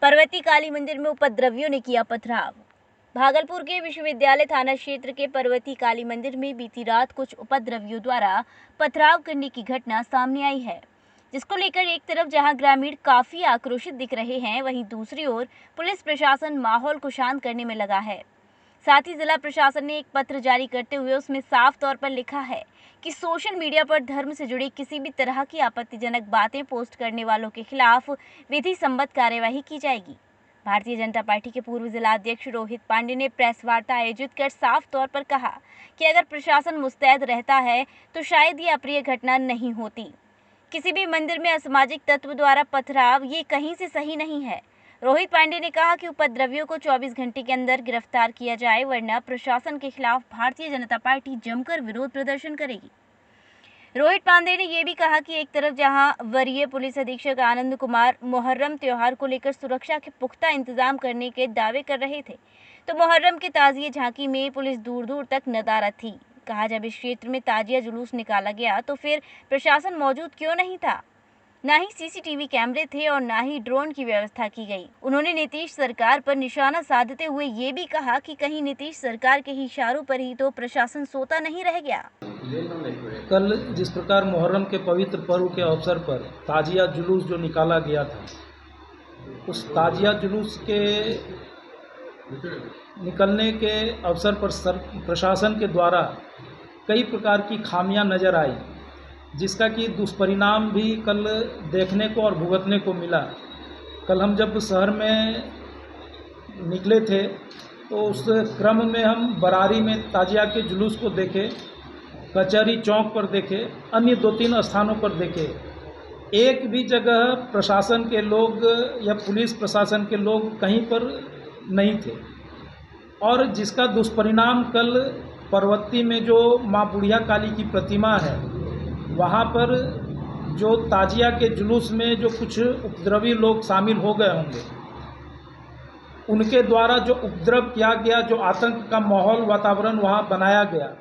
पर्वती काली मंदिर में उपद्रवियों ने किया पथराव। भागलपुर के विश्वविद्यालय थाना क्षेत्र के पर्वती काली मंदिर में बीती रात कुछ उपद्रवियों द्वारा पथराव करने की घटना सामने आई है, जिसको लेकर एक तरफ जहां ग्रामीण काफी आक्रोशित दिख रहे हैं, वहीं दूसरी ओर पुलिस प्रशासन माहौल को शांत करने में लगा है। साथ ही जिला प्रशासन ने एक पत्र जारी करते हुए उसमें साफ तौर पर लिखा है कि सोशल मीडिया पर धर्म से जुड़ी किसी भी तरह की आपत्तिजनक बातें पोस्ट करने वालों के खिलाफ विधि सम्मत कार्यवाही की जाएगी। भारतीय जनता पार्टी के पूर्व जिला अध्यक्ष रोहित पांडे ने प्रेस वार्ता आयोजित कर साफ तौर पर कहा कि अगर प्रशासन मुस्तैद रहता है तो शायद ये अप्रिय घटना नहीं होती। किसी भी मंदिर में असामाजिक तत्व द्वारा पथराव ये कहीं से सही नहीं है। रोहित पांडे ने कहा कि उपद्रवियों को 24 घंटे के अंदर गिरफ्तार किया जाए, वरना प्रशासन के खिलाफ भारतीय जनता पार्टी जमकर विरोध प्रदर्शन करेगी। रोहित पांडे ने यह भी कहा कि एक तरफ जहां वरीय पुलिस अधीक्षक आनंद कुमार मुहर्रम त्योहार को लेकर सुरक्षा के पुख्ता इंतजाम करने के दावे कर रहे थे, तो मुहर्रम के ताजिए झांकी में पुलिस दूर दूर तक नदारद थी। कहा, जब इस क्षेत्र में ताजिया जुलूस निकाला गया तो फिर प्रशासन मौजूद क्यों नहीं था? ना ही सीसीटीवी कैमरे थे और ना ही ड्रोन की व्यवस्था की गई। उन्होंने नीतीश सरकार पर निशाना साधते हुए ये भी कहा कि कहीं नीतीश सरकार के ही इशारों पर ही तो प्रशासन सोता नहीं रह गया। कल जिस प्रकार मुहर्रम के पवित्र पर्व के अवसर पर ताजिया जुलूस जो निकाला गया था, उस ताजिया जुलूस के निकलने के अवसर पर प्रशासन के द्वारा कई प्रकार की खामियां नज़र आई, जिसका कि दुष्परिणाम भी कल देखने को और भुगतने को मिला। कल हम जब शहर में निकले थे तो उस क्रम में हम बरारी में ताजिया के जुलूस को देखे, कचहरी चौक पर देखे, अन्य 2-3 स्थानों पर देखे। एक भी जगह प्रशासन के लोग या पुलिस प्रशासन के लोग कहीं पर नहीं थे, और जिसका दुष्परिणाम कल पर्वती में जो माँ बुढ़िया काली की प्रतिमा है, वहाँ पर जो ताजिया के जुलूस में जो कुछ उपद्रवी लोग शामिल हो गए होंगे, उनके द्वारा जो उपद्रव किया गया, जो आतंक का माहौल वातावरण वहाँ बनाया गया,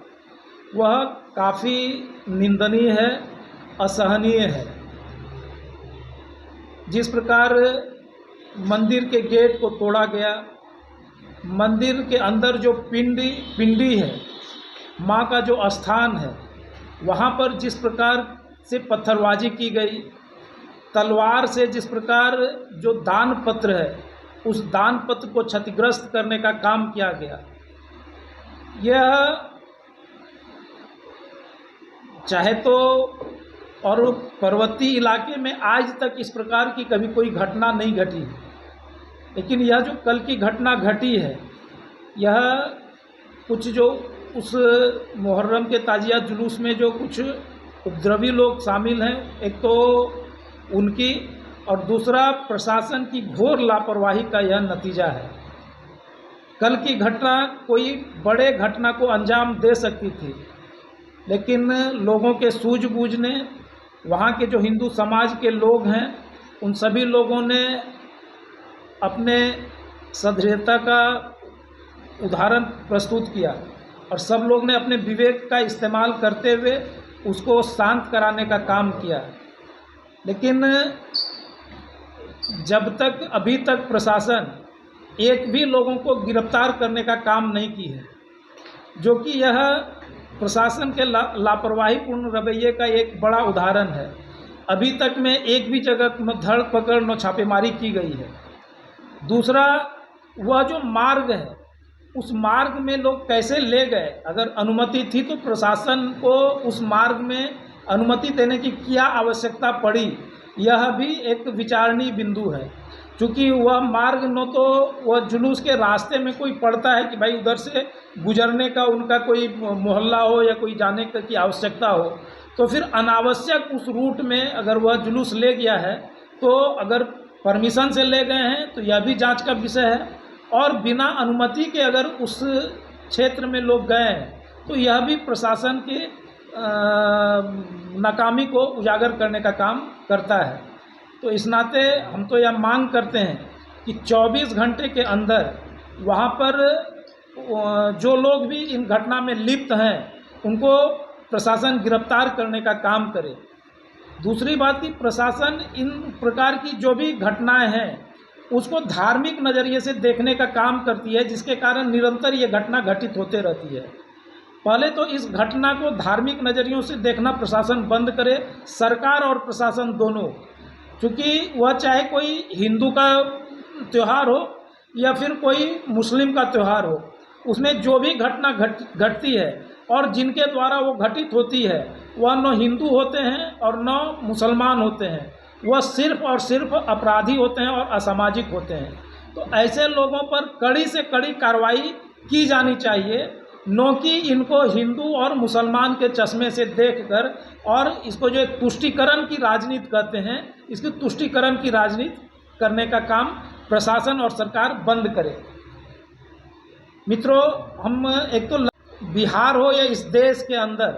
वह काफ़ी निंदनीय है, असहनीय है। जिस प्रकार मंदिर के गेट को तोड़ा गया, मंदिर के अंदर जो पिंडी है, माँ का जो स्थान है, वहाँ पर जिस प्रकार से पत्थरबाजी की गई, तलवार से जिस प्रकार जो दान पत्र है, उस दान पत्र को क्षतिग्रस्त करने का काम किया गया, यह चाहे तो और पर्वती इलाके में आज तक इस प्रकार की कभी कोई घटना नहीं घटी, लेकिन यह जो कल की घटना घटी है, यह कुछ जो उस मुहर्रम के ताजिया जुलूस में जो कुछ उपद्रवी लोग शामिल हैं, एक तो उनकी और दूसरा प्रशासन की घोर लापरवाही का यह नतीजा है। कल की घटना कोई बड़े घटना को अंजाम दे सकती थी, लेकिन लोगों के सूझबूझ ने, वहाँ के जो हिंदू समाज के लोग हैं, उन सभी लोगों ने अपने सदृढ़ता का उदाहरण प्रस्तुत किया और सब लोग ने अपने विवेक का इस्तेमाल करते हुए उसको शांत कराने का काम किया। लेकिन जब तक अभी तक प्रशासन एक भी लोगों को गिरफ्तार करने का काम नहीं की है, जो कि यह प्रशासन के लापरवाहीपूर्ण रवैये का एक बड़ा उदाहरण है। अभी तक में एक भी जगह न धड़ पकड़ न छापेमारी की गई है। दूसरा, वह जो मार्ग है, उस मार्ग में लोग कैसे ले गए? अगर अनुमति थी तो प्रशासन को उस मार्ग में अनुमति देने की क्या आवश्यकता पड़ी, यह भी एक विचारणीय बिंदु है। क्योंकि वह मार्ग न तो वह जुलूस के रास्ते में कोई पड़ता है कि भाई उधर से गुजरने का उनका कोई मोहल्ला हो या कोई जाने की आवश्यकता हो, तो फिर अनावश्यक उस रूट में अगर वह जुलूस ले गया है, तो अगर परमिशन से ले गए हैं तो यह भी जांच का विषय है, और बिना अनुमति के अगर उस क्षेत्र में लोग गए हैं तो यह भी प्रशासन की नाकामी को उजागर करने का काम करता है। तो इस नाते हम तो यह मांग करते हैं कि 24 घंटे के अंदर वहाँ पर जो लोग भी इन घटना में लिप्त हैं, उनको प्रशासन गिरफ्तार करने का काम करे। दूसरी बात कि प्रशासन इन प्रकार की जो भी घटनाएं हैं, उसको धार्मिक नज़रिए से देखने का काम करती है, जिसके कारण निरंतर ये घटना घटित होते रहती है। पहले तो इस घटना को धार्मिक नज़रियों से देखना प्रशासन बंद करे, सरकार और प्रशासन दोनों, क्योंकि वह चाहे कोई हिंदू का त्यौहार हो या फिर कोई मुस्लिम का त्यौहार हो, उसमें जो भी घटना घटती है और जिनके द्वारा वो घटित होती है वह न हिंदू होते हैं और न मुसलमान होते हैं, वह सिर्फ और सिर्फ अपराधी होते हैं और असामाजिक होते हैं। तो ऐसे लोगों पर कड़ी से कड़ी कार्रवाई की जानी चाहिए, न कि इनको हिंदू और मुसलमान के चश्मे से देखकर, और इसको जो एक तुष्टीकरण की राजनीति कहते हैं, इसकी तुष्टीकरण की राजनीति करने का काम प्रशासन और सरकार बंद करे। मित्रों, हम एक तो बिहार हो या इस देश के अंदर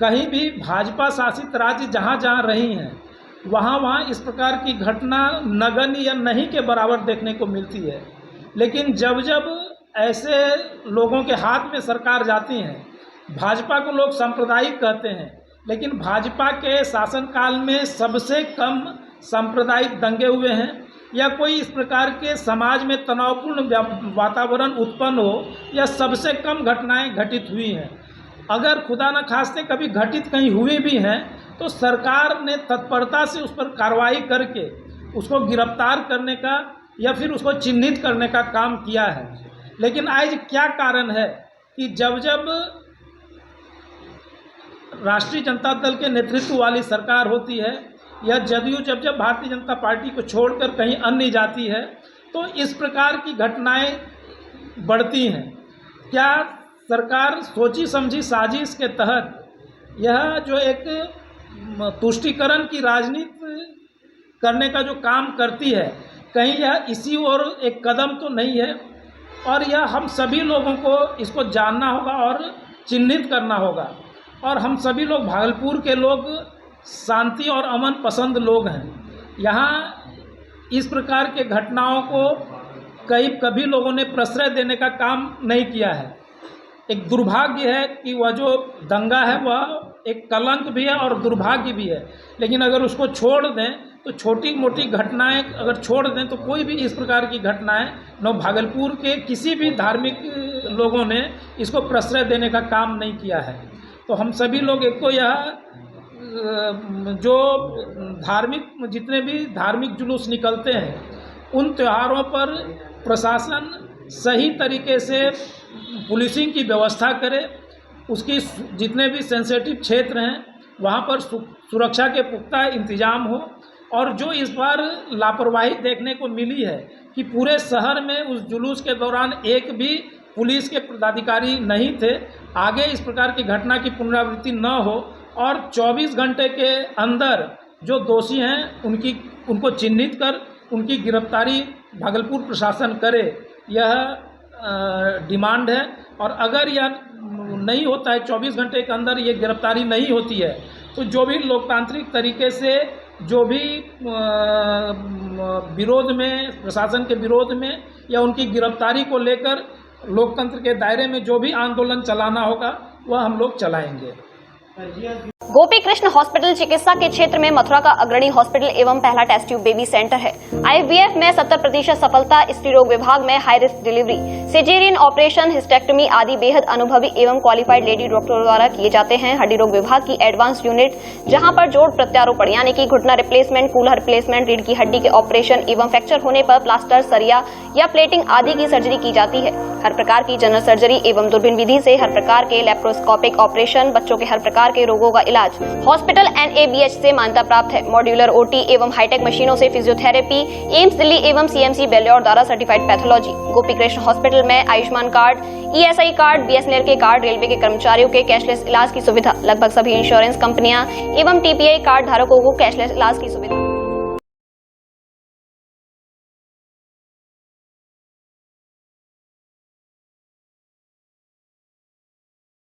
कहीं भी भाजपा शासित राज्य जहाँ जहाँ रही हैं वहाँ इस प्रकार की घटना नगण्य या नहीं के बराबर देखने को मिलती है। लेकिन जब जब ऐसे लोगों के हाथ में सरकार जाती है, भाजपा को लोग सांप्रदायिक कहते हैं, लेकिन भाजपा के शासनकाल में सबसे कम सांप्रदायिक दंगे हुए हैं या कोई इस प्रकार के समाज में तनावपूर्ण वातावरण उत्पन्न हो, या सबसे कम घटनाएं घटित हुई हैं। अगर खुदा न खास्ते कभी घटित कहीं हुई भी हैं तो सरकार ने तत्परता से उस पर कार्रवाई करके उसको गिरफ्तार करने का या फिर उसको चिन्हित करने का काम किया है। लेकिन आज क्या कारण है कि जब जब राष्ट्रीय जनता दल के नेतृत्व वाली सरकार होती है या जदयू जब जब भारतीय जनता पार्टी को छोड़कर कहीं अन्य जाती है तो इस प्रकार की घटनाएं बढ़ती हैं। क्या सरकार सोची समझी साजिश के तहत यह जो एक तुष्टीकरण की राजनीति करने का जो काम करती है, कहीं यह इसी ओर एक कदम तो नहीं है? और यह हम सभी लोगों को इसको जानना होगा और चिन्हित करना होगा। और हम सभी लोग भागलपुर के लोग शांति और अमन पसंद लोग हैं। यहाँ इस प्रकार के घटनाओं को कभी लोगों ने प्रश्रय देने का काम नहीं किया है। एक दुर्भाग्य है कि वह जो दंगा है वह एक कलंक भी है और दुर्भाग्य भी है। लेकिन अगर उसको छोड़ दें तो छोटी मोटी घटनाएं अगर छोड़ दें तो कोई भी इस प्रकार की घटनाएं न भागलपुर के किसी भी धार्मिक लोगों ने इसको प्रश्रय देने का काम नहीं किया है। तो हम सभी लोग एक तो यह जो धार्मिक जितने भी धार्मिक जुलूस निकलते हैं उन त्योहारों पर प्रशासन सही तरीके से पुलिसिंग की व्यवस्था करे, उसकी जितने भी सेंसिटिव क्षेत्र हैं वहाँ पर सुरक्षा के पुख्ता इंतजाम हो। और जो इस बार लापरवाही देखने को मिली है कि पूरे शहर में उस जुलूस के दौरान एक भी पुलिस के पदाधिकारी नहीं थे, आगे इस प्रकार की घटना की पुनरावृत्ति न हो और 24 घंटे के अंदर जो दोषी हैं उनको चिन्हित कर उनकी गिरफ्तारी भागलपुर प्रशासन करे, यह डिमांड है। और अगर यह नहीं होता है, 24 घंटे के अंदर ये गिरफ्तारी नहीं होती है, तो जो भी लोकतांत्रिक तरीके से जो भी विरोध में प्रशासन के विरोध में या उनकी गिरफ्तारी को लेकर लोकतंत्र के दायरे में जो भी आंदोलन चलाना होगा वह हम लोग चलाएंगे। गोपी कृष्ण हॉस्पिटल चिकित्सा के क्षेत्र में मथुरा का अग्रणी हॉस्पिटल एवं पहला टेस्ट ट्यूब बेबी सेंटर है। IVF में 70% सफलता, स्त्री रोग विभाग में high risk delivery, caesarean operation, hysterectomy आदि बेहद अनुभवी एवं क्वालिफाइड लेडी डॉक्टरों द्वारा किए जाते हैं। हड्डी रोग विभाग की एडवांस यूनिट जहां पर जोड़ प्रत्यारोपण यानी कि घुटना रिप्लेसमेंट, कूल्हा रिप्लेसमेंट, रीढ़ की हड्डी के ऑपरेशन एवं फ्रैक्चर होने पर प्लास्टर, सरिया या प्लेटिंग आदि की सर्जरी की जाती है। हर प्रकार की जनरल सर्जरी एवं दूरबीन विधि से हर प्रकार के लैप्रोस्कोपिक ऑपरेशन, बच्चों के हर प्रकार के रोगों का इलाज हॉस्पिटल NABH से मान्यता प्राप्त है। मॉड्यूलर OT एवं हाईटेक मशीनों से फिजियोथेरेपी, एम्स दिल्ली एवं CMC बेल्योर द्वारा certified pathology. Gopi Krishna hospital में Ayushman card, ESI card, BSNL के कार्ड, रेलवे के कर्मचारियों के कैशलेस इलाज की सुविधा, लगभग सभी इंश्योरेंस कंपनियां एवं TPI कार्ड धारकों को कैशलेस इलाज की सुविधा।